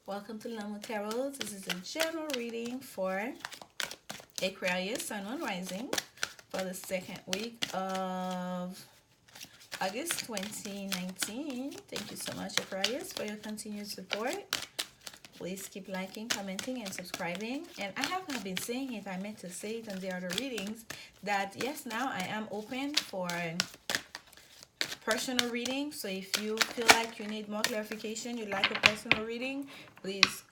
Welcome to Lanmoutarot. This is a general reading for Aquarius, Sun, Moon, Rising for the second week of August 2019. Thank you so much, Aquarius, for your continued support. Please keep liking, commenting, and subscribing. And I have not been saying it. I meant to say it on the other readings that yes, now I am open for personal reading. So if you feel like you need more clarification, you'd like a personal reading, please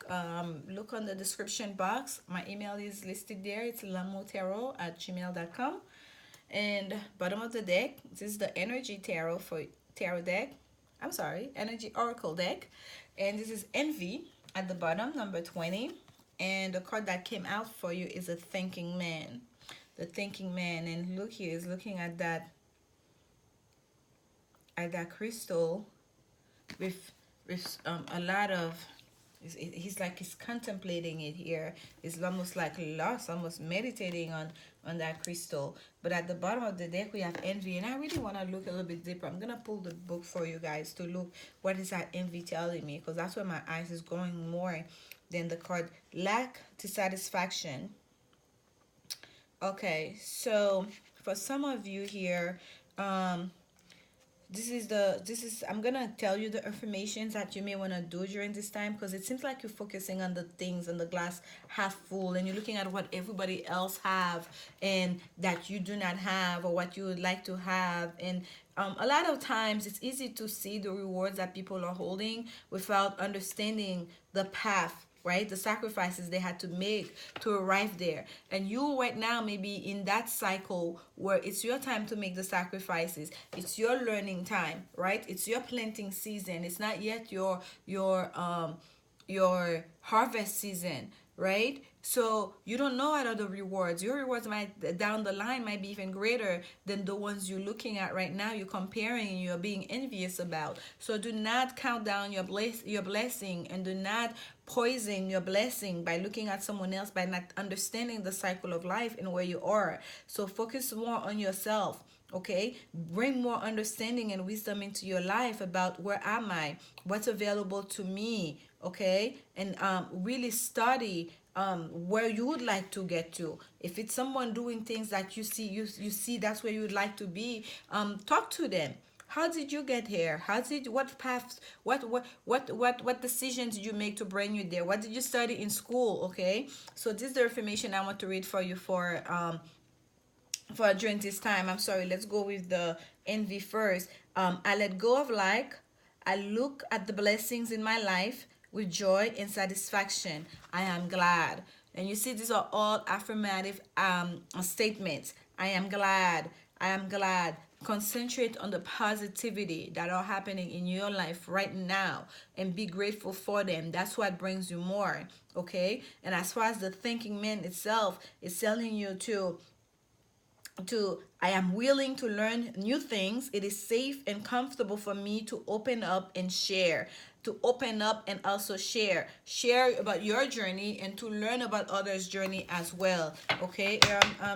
look on the description box. My email is listed there. It's lanmoutarot@gmail.com. And bottom of the deck, this is the energy tarot for tarot deck. I'm sorry, energy oracle deck. And this is envy at the bottom, number 20. And the card that came out for you is a thinking man. The thinking man. And look here, is looking at that crystal with a lot of, he's contemplating it here. It's almost like lost, almost meditating on that crystal. But at the bottom of the deck we have envy, and I really want to look a little bit deeper. I'm gonna pull the book for you guys to look what is that envy telling me, because that's where my eyes is going more than the card. Lack dissatisfaction. Okay, so for some of you here, I'm gonna tell you the affirmations that you may want to do during this time, because it seems like you're focusing on the things on the glass half full, and you're looking at what everybody else have and that you do not have, or what you would like to have. And a lot of times it's easy to see the rewards that people are holding without understanding the path, right? The sacrifices they had to make to arrive there. And you right now may be in that cycle where it's your time to make the sacrifices. It's your learning time, right? It's your planting season. It's not yet your harvest season, right? So you don't know what are the rewards. Your rewards might down the line might be even greater than the ones you're looking at right now. You're comparing and you're being envious about. So do not count down your blessing, and do not poison your blessing by looking at someone else, by not understanding the cycle of life and where you are. So focus more on yourself. Okay, bring more understanding and wisdom into your life about where am I, what's available to me. Okay, and really study where you would like to get to. If it's someone doing things that you see that's where you would like to be, talk to them. How did you get here? What paths, what decisions did you make to bring you there? What did you study in school? Okay, so this is the information I want to read for you for during this time. I'm sorry, let's go with the envy first. I let go of lack. I look at the blessings in my life with joy and satisfaction. I am glad. And you see, these are all affirmative statements. I am glad. I am glad. Concentrate on the positivity that are happening in your life right now and be grateful for them. That's what brings you more. Okay? And as far as the thinking man itself is telling you to I am willing to learn new things. It is safe and comfortable for me to open up and share. To open up and also share about your journey and to learn about others' journey as well. Okay,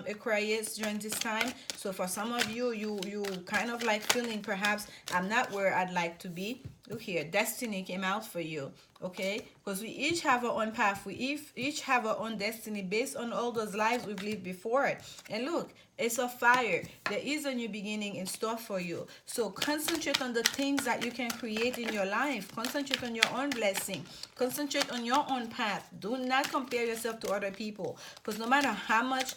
Aquarius, during this time. So for some of you, you kind of like feeling perhaps I'm not where I'd like to be. Look here, destiny came out for you. Okay, because we each have our own path. We each have our own destiny based on all those lives we've lived before it. And look, it's a fire. There is a new beginning in store for you. So concentrate on the things that you can create in your life. Concentrate on your own blessing. Concentrate on your own path. Do not compare yourself to other people, because no matter how much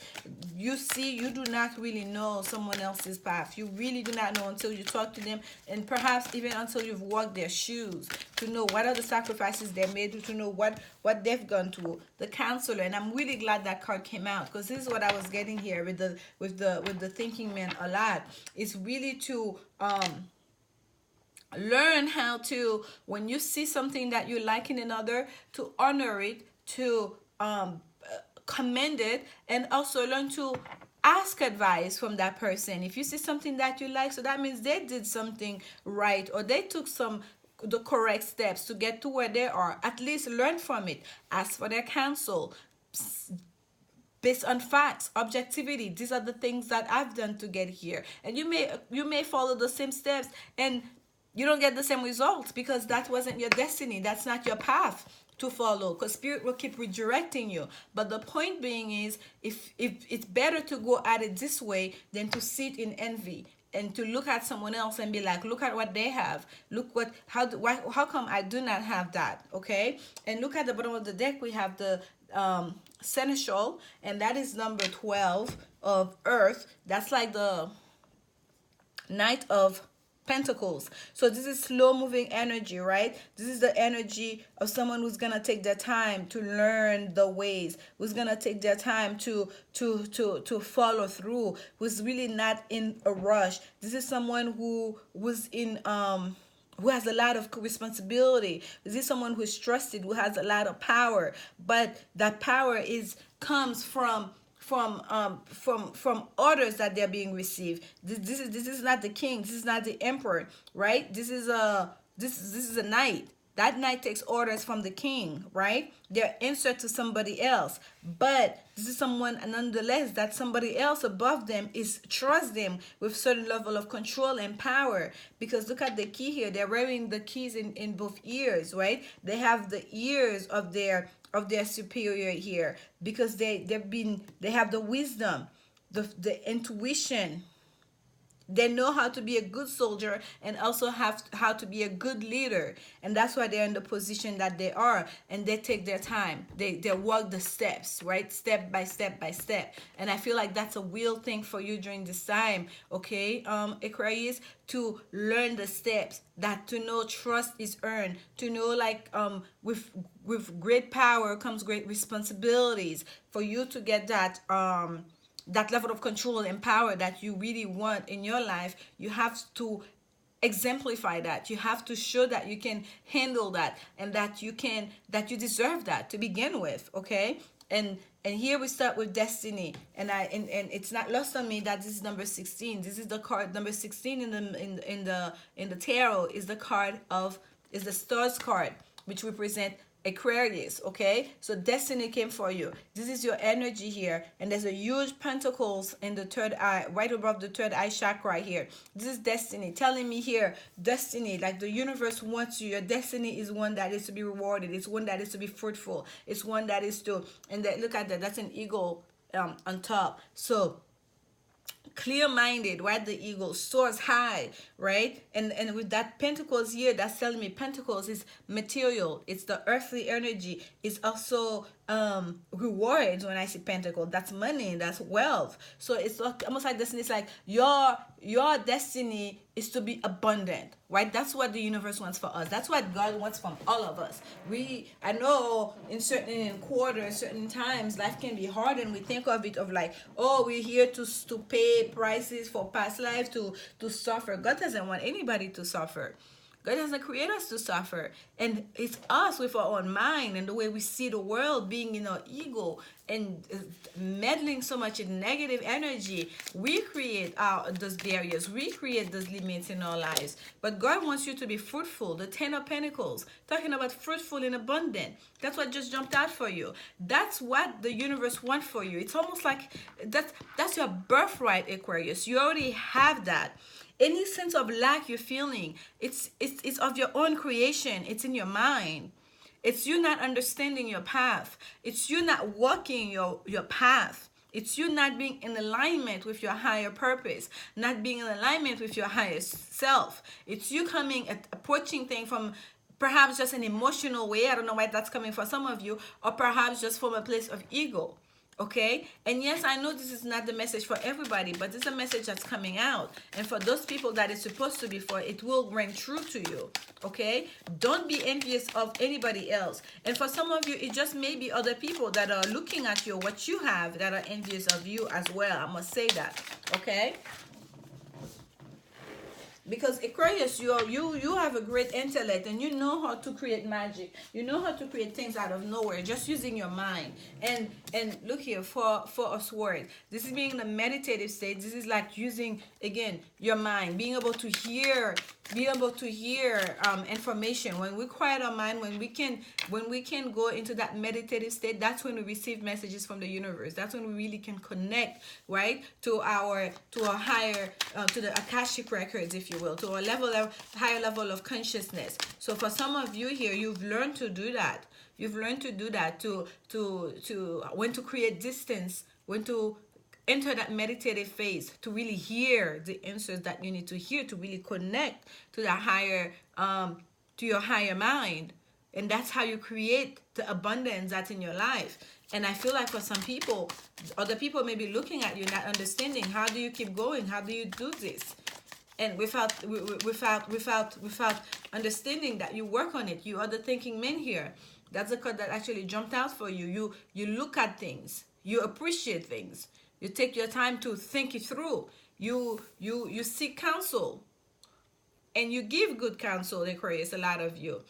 you see, you do not really know someone else's path. You really do not know until you talk to them, and perhaps even until you've walked their shoes to know what are the sacrifices they made, to know what they've gone through. The counselor. And I'm really glad that card came out, because this is what I was getting here with the thinking man a lot. It's really to learn how to, when you see something that you like in another, to honor it, to commend it, and also learn to ask advice from that person. If you see something that you like, so that means they did something right, or they took the correct steps to get to where they are. At least learn from it. Ask for their counsel based on facts, objectivity. These are the things that I've done to get here, and you may follow the same steps and you don't get the same results because that wasn't your destiny. That's not your path. follow, because spirit will keep redirecting you. But the point being is, if it's better to go at it this way than to sit in envy and to look at someone else and be like, look at what they have, look what, how come I do not have that? Okay. And look at the bottom of the deck, we have the seneschal, and that is number 12 of earth. That's like the Knight of Pentacles. So this is slow moving energy, right? This is the energy of someone who's gonna take their time to learn the ways, who's gonna take their time to follow through, who's really not in a rush. This is someone who was in who has a lot of responsibility. This is someone who's trusted, who has a lot of power, but that power comes from orders that they're being received. This is not the king. This is not the emperor, right? This is a knight. That knight takes orders from the king, right? They're answer to somebody else. But this is someone, nonetheless, that somebody else above them trust them with certain level of control and power. Because look at the key here. They're wearing the keys in both ears, right? They have the ears of their superior here, because they have the wisdom, the intuition. They know how to be a good soldier and also have how to be a good leader, and that's why they're in the position that they are. And they take their time. They walk the steps, right, step by step by step. And I feel like that's a real thing for you during this time, okay, Aquarius, to learn the steps, that to know trust is earned, to know like with great power comes great responsibilities. For you to get that that level of control and power that you really want in your life, you have to exemplify that. You have to show that you can handle that, and that you deserve that to begin with, okay? And here we start with destiny, and it's not lost on me that this is number 16. This is the card number 16 in the tarot, is the stars card, which represent Aquarius, okay? So destiny came for you. This is your energy here, and there's a huge pentacles in the third eye, right above the third eye chakra right here. This is destiny telling me here, destiny, like the universe wants you. Your destiny is one that is to be rewarded. It's one that is to be fruitful. It's one that is to, and that, look at that, that's an eagle on top. So clear-minded, right? The eagle soars high, right? And with that pentacles here, that's telling me pentacles is material. It's the earthly energy. It's also rewards. When I see pentacle, that's money, that's wealth. So it's almost like destiny. It's like your destiny is to be abundant, right? That's what the universe wants for us. That's what God wants from all of us. I know in certain quarters, certain times, life can be hard, and we think of it of like, oh, we're here to pay prices for past life, to suffer. God doesn't want anybody to suffer. God doesn't create us to suffer. And it's us with our own mind and the way we see the world, being in our ego and meddling so much in negative energy. We create those barriers. We create those limits in our lives. But God wants you to be fruitful. The 10 of Pentacles, talking about fruitful and abundant. That's what just jumped out for you. That's what the universe wants for you. It's almost like that's your birthright, Aquarius. You already have that. Any sense of lack you're feeling, it's of your own creation. It's in your mind. It's you not understanding your path. It's you not walking your path. It's you not being in alignment with your higher purpose, not being in alignment with your higher self. It's you approaching things from perhaps just an emotional way. I don't know why that's coming for some of you, or perhaps just from a place of ego. Okay? And yes, I know this is not the message for everybody, but this is a message that's coming out. And for those people that it's supposed to be for, it will ring true to you. Okay? Don't be envious of anybody else. And for some of you, it just may be other people that are looking at you, what you have, that are envious of you as well. I must say that. Okay? Because Aquarius, you have a great intellect, and you know how to create magic. You know how to create things out of nowhere, just using your mind. And look here, for a sword, this is being in a meditative state. This is like using, again, your mind, being able to hear information. When we quiet our mind, when we can go into that meditative state, that's when we receive messages from the universe. That's when we really can connect, right, to our higher, to the Akashic records, if you will, to a level of higher level of consciousness. So for some of you here, you've learned to do that. You've learned to do that, to when to create distance, when to enter that meditative phase, to really hear the answers that you need to hear, to really connect to that higher to your higher mind. And that's how you create the abundance that's in your life. And I feel like for some people, other people may be looking at you, not understanding, how do you keep going, how do you do this? And without understanding that you work on it. You are the thinking man here. That's a card that actually jumped out for you. You look at things, you appreciate things, you take your time to think it through, you seek counsel, and you give good counsel, Aquarius, a lot of you.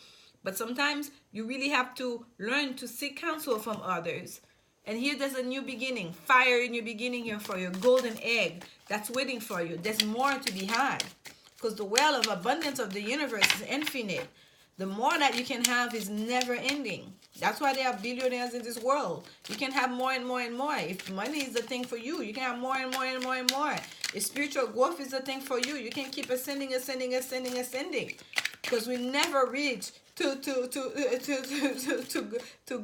But sometimes you really have to learn to seek counsel from others. And here there's a new beginning, fire in your beginning here for you, golden egg that's waiting for you. There's more to be had, because the well of abundance of the universe is infinite. The more that you can have is never ending. That's why there are billionaires in this world. You can have more and more and more. If money is the thing for you, you can have more and more and more and more. If spiritual growth is the thing for you, you can keep ascending, ascending, ascending, ascending. Because we never reach to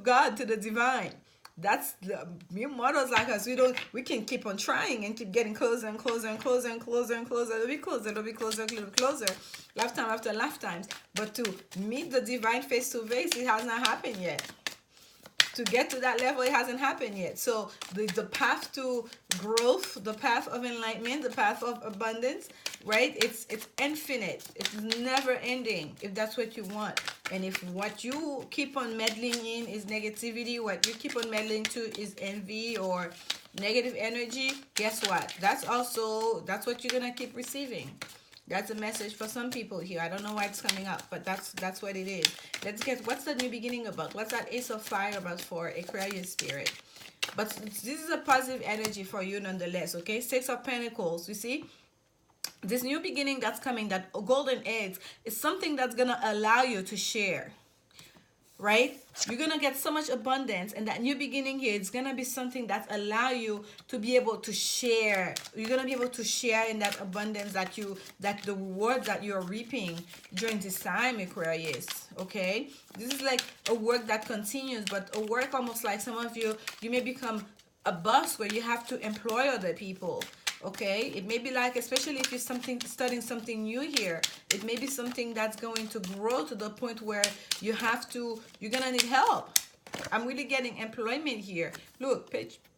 God, to the divine. That's the models like us. We can keep on trying and keep getting closer and closer and closer and closer and closer. It'll be closer, it'll be closer, it'll be closer, lifetime after lifetimes. But to meet the divine face to face, it has not happened yet. To get to that level, it hasn't happened yet. So the path to growth, the path of enlightenment, the path of abundance, right? It's infinite. It's never ending, if that's what you want. And if what you keep on meddling in is negativity, what you keep on meddling to is envy or negative energy, guess what? That's what you're gonna keep receiving. That's a message for some people here. I don't know why it's coming up, but that's what it is. Let's get, what's the new beginning about? What's that Ace of Fire about for Aquarius spirit? But this is a positive energy for you nonetheless, okay? Six of Pentacles, you see? This new beginning that's coming, that golden eggs, is something that's going to allow you to share, right? You're going to get so much abundance, and that new beginning here, it's going to be something that allow you to be able to share. You're going to be able to share in that abundance that the rewards that you're reaping during this time, Aquarius, okay? This is like a work that continues, but a work almost like some of you may become a boss where you have to employ other people. Okay, it may be like, especially if you're studying something new here, it may be something that's going to grow to the point where you're gonna need help. I'm really getting employment here. Look,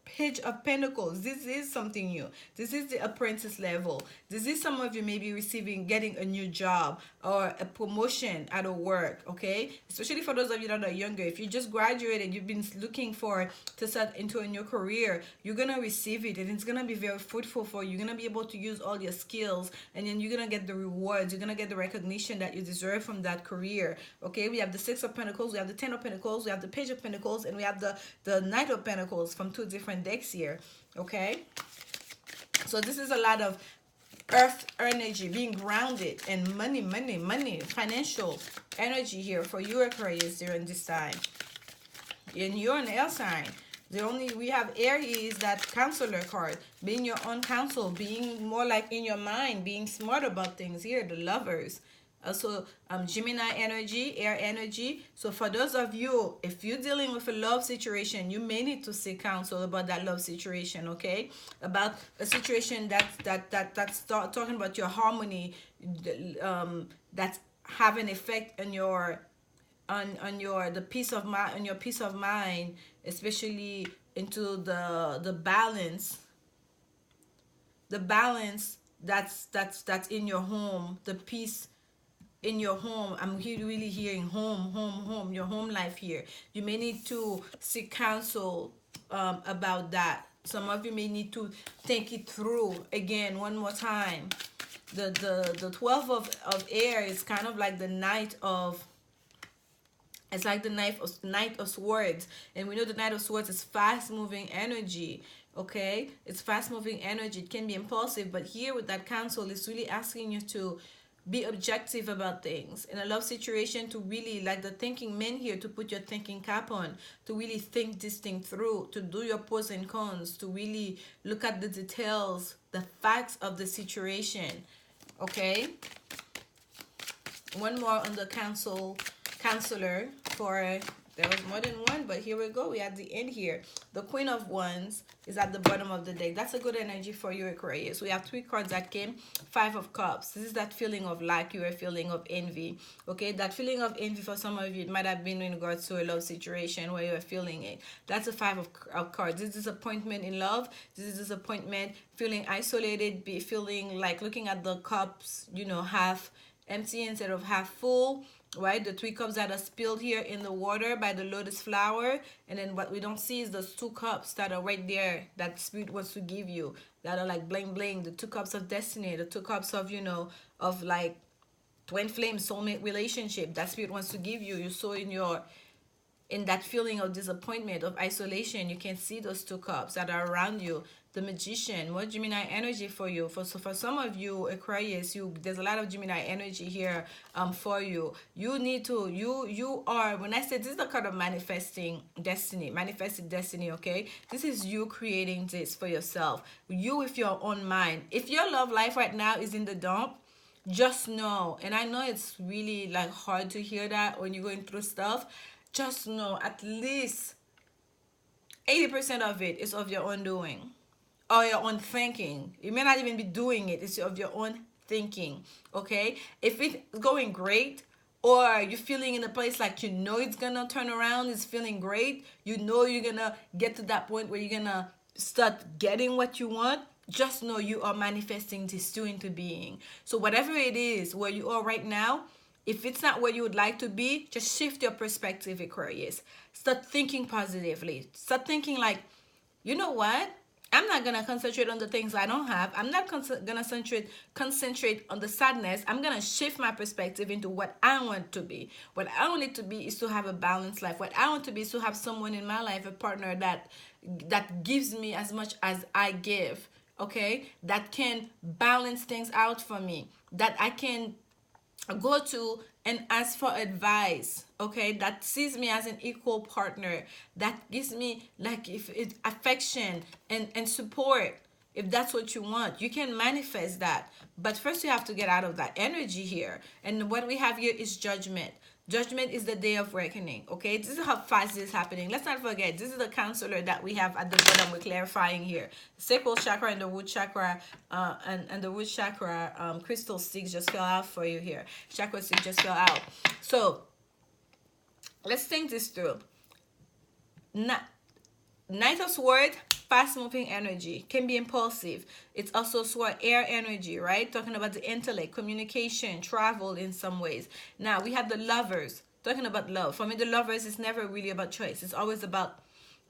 Page of Pentacles. This is something new. This is the apprentice level. This is some of you may be getting a new job or a promotion at a work, okay? Especially for those of you that are younger. If you just graduated, you've been looking to start into a new career, you're going to receive it, and it's going to be very fruitful for you. You're going to be able to use all your skills, and then you're going to get the rewards. You're going to get the recognition that you deserve from that career, okay? We have the Six of Pentacles, we have the Ten of Pentacles, we have the Page of Pentacles, and we have the Knight of Pentacles from two different decks here, okay? So this is a lot of earth energy, being grounded, and money, financial energy here for you, Aquarius, during this time. And you're an air sign. We have air here is that counselor card, being your own counsel, being more like in your mind, being smart about things here, the Lovers. Also, Gemini energy, air energy. So for those of you, if you're dealing with a love situation, you may need to seek counsel about that love situation, okay? About a situation that's talking about your harmony, that's have an effect on your the peace of mind, on your peace of mind, especially into the balance that's in your home, the peace in your home. I'm really hearing home, your home life here. You may need to seek counsel about that. Some of you may need to think it through again one more time. The 12 of air is kind of like the Knight of, it's like the Knight of Swords, and we know the Knight of Swords is fast moving energy. Okay, it's fast moving energy. It can be impulsive, but here with that counsel, it's really asking you to be objective about things in a love situation, to really, like the thinking men here, to put your thinking cap on, to really think this thing through, to do your pros and cons, to really look at the details, the facts of the situation. Okay, one more on the counselor for, there was more than one, but here we go. We had the end here. The Queen of Wands is at the bottom of the deck. That's a good energy for you, Aquarius. We have 3 cards that came. 5 of Cups. This is that feeling of lack, you are feeling of envy. Okay, that feeling of envy for some of you, it might have been in regards to a love situation where you are feeling it. That's a 5 of cards. This is disappointment in love. This is disappointment, feeling isolated, be feeling like looking at the cups, you know, half empty instead of half full, right? The 3 cups that are spilled here in the water by the lotus flower, and then what we don't see is those 2 cups that are right there that spirit wants to give you, that are like bling bling, the 2 cups of destiny, the 2 cups of, you know, of like twin flame soulmate relationship that spirit wants to give you. You saw in that feeling of disappointment, of isolation, you can see those 2 cups that are around you. The Magician, more Gemini energy for you. For some of you, Aquarius, there's a lot of Gemini energy here for you. You need to, you are, when I say this is the card of manifesting destiny, manifested destiny, okay? This is you creating this for yourself. You with your own mind. If your love life right now is in the dump, just know, and I know it's really like hard to hear that when you're going through stuff, just know at least 80% of it is of your own doing or your own thinking. You may not even be doing it, it's of your own thinking. Okay, if it's going great, or you're feeling in a place like you know it's gonna turn around, it's feeling great, you know you're gonna get to that point where you're gonna start getting what you want, just know you are manifesting this too into being. So whatever it is where you are right now, if it's not where you would like to be, just shift your perspective, Aquarius. Start thinking positively. Start thinking like, you know what? I'm not gonna concentrate on the things I don't have. I'm not gonna concentrate on the sadness. I'm gonna shift my perspective into what I want to be. What I want it to be is to have a balanced life. What I want to be is to have someone in my life, a partner that gives me as much as I give. Okay, that can balance things out for me. That I can go to and ask for advice, okay, that sees me as an equal partner, that gives me like if it's affection and support. If that's what you want, you can manifest that, but first you have to get out of that energy here. And what we have here is judgment. Judgment is the day of reckoning. Okay, this is how fast this is happening. Let's not forget, this is the counselor that we have at the bottom. We're clarifying here. The sacral chakra and the root chakra, and the root chakra crystal sticks just fell out for you here. Chakra stick just fell out. So let's think this through. Knight of Swords, fast-moving energy, can be impulsive. It's also sword air energy, right? Talking about the intellect, communication, travel in some ways. Now, we have the Lovers, talking about love. For me, the Lovers is never really about choice. It's always about,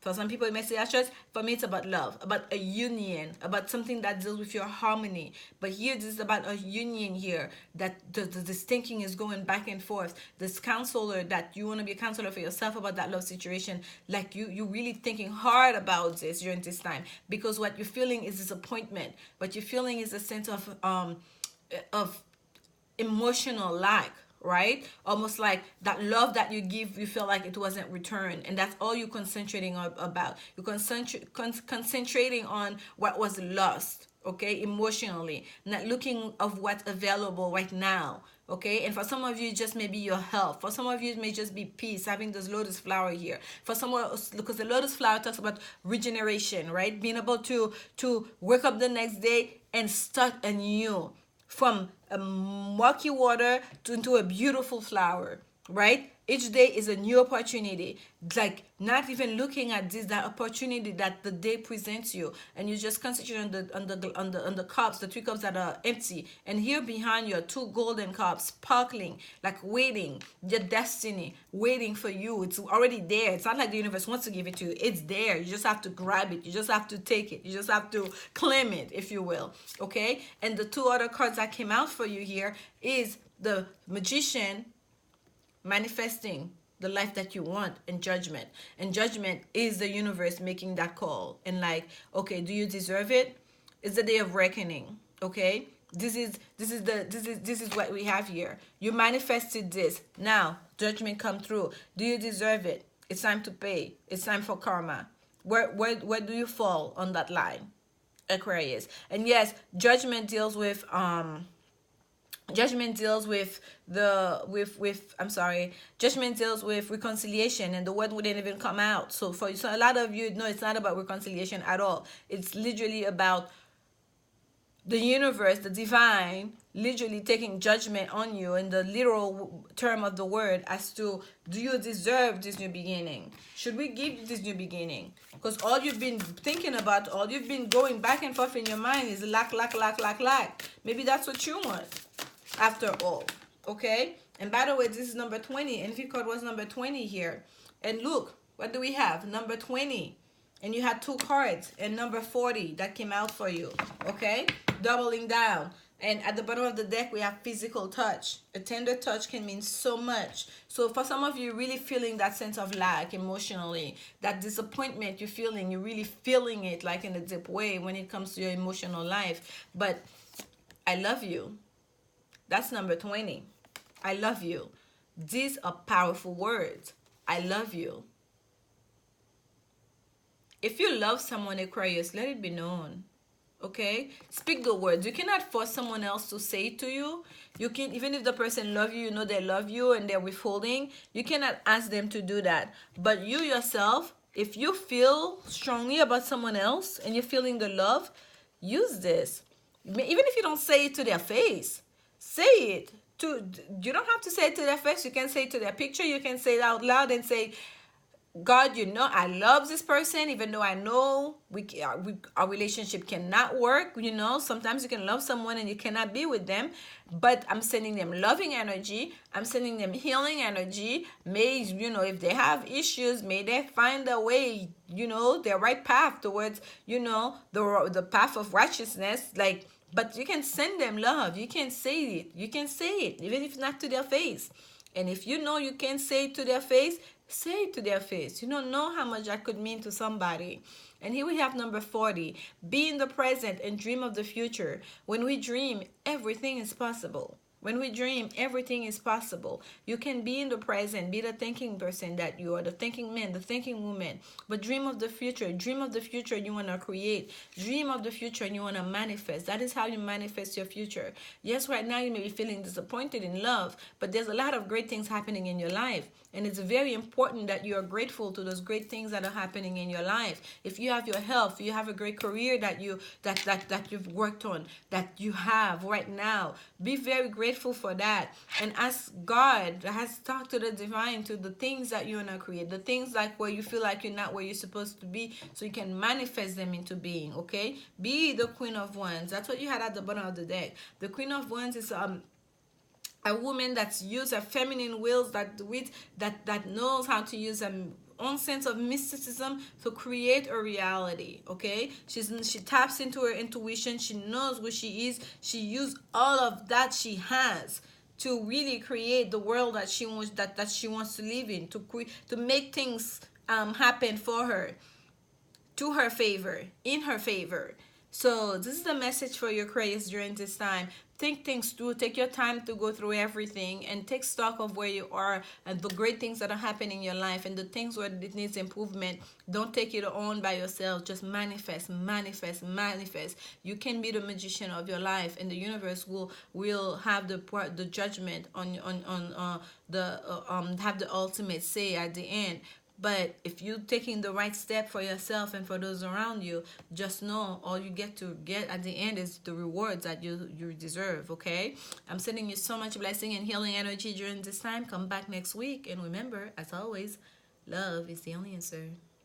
for some people it may say that's choice. For me, it's about love, about a union, about something that deals with your harmony. But here, this is about a union here, that this thinking is going back and forth. This counselor, that you want to be a counselor for yourself about that love situation, like you really thinking hard about this during this time, because what you're feeling is disappointment. What you're feeling is a sense of emotional lack, right? Almost like that love that you give, you feel like it wasn't returned, and that's all you're concentrating about. You're concentrating on what was lost, okay, emotionally, not looking of what's available right now. Okay, and for some of you, it just may be your health. For some of you, it may just be peace, having this lotus flower here. For someone else, because the lotus flower talks about regeneration, right? Being able to wake up the next day and start anew, from a murky water into a beautiful flower, right? Each day is a new opportunity. Like not even looking at that opportunity that the day presents you, and you just concentrate on the cups, the 3 cups that are empty, and here behind you are 2 golden cups sparkling, like waiting, your destiny waiting for you. It's already there. It's not like the universe wants to give it to you. It's there. You just have to grab it. You just have to take it. You just have to claim it, if you will. Okay, and the 2 other cards that came out for you here is the Magician, manifesting the life that you want, and judgment. And judgment is the universe making that call, and like, okay, do you deserve it? It's the day of reckoning. Okay, this is what we have here. You manifested this. Now judgment come through. Do you deserve it? It's time to pay. It's time for karma. Where do you fall on that line, Aquarius? And yes, judgment deals with Judgment deals with the with I'm sorry, judgment deals with reconciliation, and the word wouldn't even come out. So for so a lot of you, no, it's not about reconciliation at all. It's literally about the universe, the divine, literally taking judgment on you in the literal term of the word, as to, do you deserve this new beginning? Should we give you this new beginning? Because all you've been thinking about, all you've been going back and forth in your mind is lack, lack, lack, lack, lack. Maybe that's what you want after all. Okay? And by the way, this is number 20. Envy card was number 20 here. And look, what do we have? Number 20. And you had two cards, and number 40 that came out for you. Okay? Doubling down. And at the bottom of the deck, we have physical touch. A tender touch can mean so much. So for some of you, really feeling that sense of lack emotionally, that disappointment you're feeling, you're really feeling it like in a deep way when it comes to your emotional life. But I love you. That's number 20. I love you. These are powerful words. I love you. If you love someone, Aquarius, let it be known. Okay? Speak the words. You cannot force someone else to say it to you. You can, even if the person love you, you know they love you and they're withholding, you cannot ask them to do that. But you yourself, if you feel strongly about someone else and you're feeling the love, use this. Even if you don't say it to their face, say it. You don't have to say it to their face. You can say it to their picture. You can say it out loud and say, God, you know, I love this person, even though I know our relationship cannot work. You know, sometimes you can love someone and you cannot be with them, but I'm sending them loving energy. I'm sending them healing energy. May, you know, if they have issues, may they find a way, you know, their right path towards, you know, the path of righteousness. Like, but you can send them love. You can say it. You can say it, even if not to their face. And if you know you can't say it to their face, say it to their face. You don't know how much that could mean to somebody. And here we have number 40. Be in the present and dream of the future. When we dream, everything is possible. When we dream, everything is possible. You can be in the present, be the thinking person that you are, the thinking man, the thinking woman. But dream of the future. Dream of the future you want to create. Dream of the future you want to manifest. That is how you manifest your future. Yes, right now you may be feeling disappointed in love, but there's a lot of great things happening in your life. And it's very important that you are grateful to those great things that are happening in your life. If you have your health, you have a great career that you've worked on, that you have right now, be very grateful for that. And ask God, has talked to the divine, to the things that you want to create, the things like where you feel like you're not where you're supposed to be, so you can manifest them into being. Okay? Be the Queen of Wands. That's what you had at the bottom of the deck. The Queen of Wands is a woman that's used her feminine wills, that knows how to use her own sense of mysticism to create a reality. Okay, she taps into her intuition. She knows who she is. She used all of that she has to really create the world that she wants, that she wants to live in, to make things happen for her, to her favor, in her favor. So this is the message for your Aquarius during this time. Think things through. Take your time to go through everything and take stock of where you are and the great things that are happening in your life, and the things where it needs improvement. Don't take it on by yourself. Just manifest, manifest, manifest. You can be the magician of your life, and the universe will have the judgment on have the ultimate say at the end. But if you're taking the right step for yourself and for those around you, just know all you get to get at the end is the rewards that you deserve. Okay? I'm sending you so much blessing and healing energy during this time. Come back next week. And remember, as always, love is the only answer.